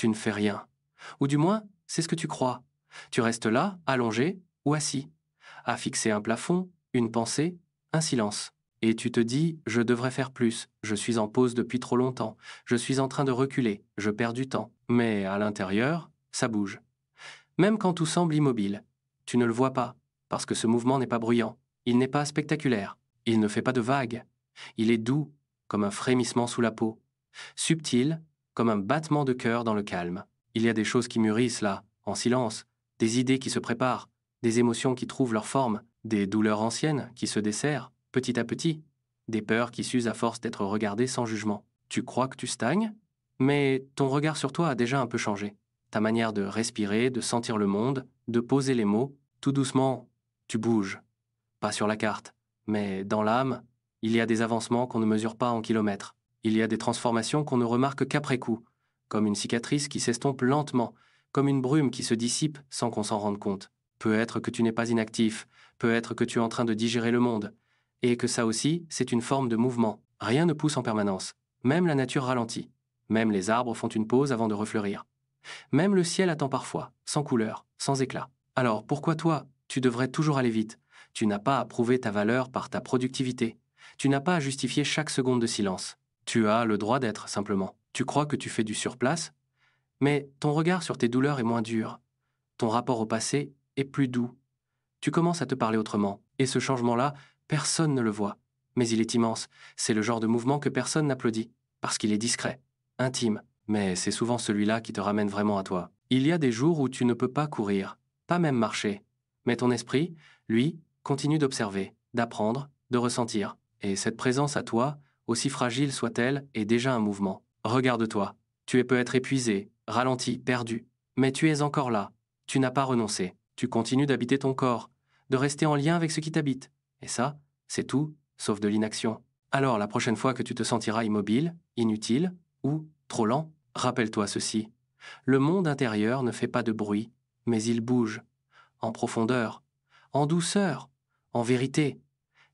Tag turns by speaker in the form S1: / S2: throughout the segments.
S1: tu ne fais rien. Ou du moins, c'est ce que tu crois. Tu restes là, allongé ou assis, à fixer un plafond, une pensée, un silence. Et tu te dis, je devrais faire plus, je suis en pause depuis trop longtemps, je suis en train de reculer, je perds du temps. Mais à l'intérieur, ça bouge. Même quand tout semble immobile, tu ne le vois pas, parce que ce mouvement n'est pas bruyant, il n'est pas spectaculaire, il ne fait pas de vagues. Il est doux, comme un frémissement sous la peau, subtil, comme un battement de cœur dans le calme. Il y a des choses qui mûrissent là, en silence, des idées qui se préparent, des émotions qui trouvent leur forme, des douleurs anciennes qui se desserrent, petit à petit, des peurs qui s'usent à force d'être regardées sans jugement. Tu crois que tu stagnes, mais ton regard sur toi a déjà un peu changé. Ta manière de respirer, de sentir le monde, de poser les mots, tout doucement, tu bouges. Pas sur la carte, mais dans l'âme, il y a des avancements qu'on ne mesure pas en kilomètres. Il y a des transformations qu'on ne remarque qu'après coup, comme une cicatrice qui s'estompe lentement, comme une brume qui se dissipe sans qu'on s'en rende compte. Peut-être que tu n'es pas inactif, peut-être que tu es en train de digérer le monde, et que ça aussi, c'est une forme de mouvement. Rien ne pousse en permanence. Même la nature ralentit. Même les arbres font une pause avant de refleurir. Même le ciel attend parfois, sans couleur, sans éclat. Alors pourquoi toi, tu devrais toujours aller vite? Tu n'as pas à prouver ta valeur par ta productivité. Tu n'as pas à justifier chaque seconde de silence. Tu as le droit d'être, simplement. Tu crois que tu fais du surplace, mais ton regard sur tes douleurs est moins dur. Ton rapport au passé est plus doux. Tu commences à te parler autrement. Et ce changement-là, personne ne le voit. Mais il est immense. C'est le genre de mouvement que personne n'applaudit. Parce qu'il est discret, intime. Mais c'est souvent celui-là qui te ramène vraiment à toi. Il y a des jours où tu ne peux pas courir, pas même marcher. Mais ton esprit, lui, continue d'observer, d'apprendre, de ressentir. Et cette présence à toi, aussi fragile soit-elle, est déjà un mouvement. Regarde-toi. Tu es peut-être épuisé, ralenti, perdu. Mais tu es encore là. Tu n'as pas renoncé. Tu continues d'habiter ton corps, de rester en lien avec ce qui t'habite. Et ça, c'est tout, sauf de l'inaction. Alors la prochaine fois que tu te sentiras immobile, inutile ou trop lent, rappelle-toi ceci. Le monde intérieur ne fait pas de bruit, mais il bouge, en profondeur, en douceur, en vérité.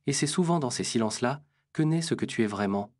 S1: Et c'est souvent dans ces silences-là que naît ce que tu es vraiment.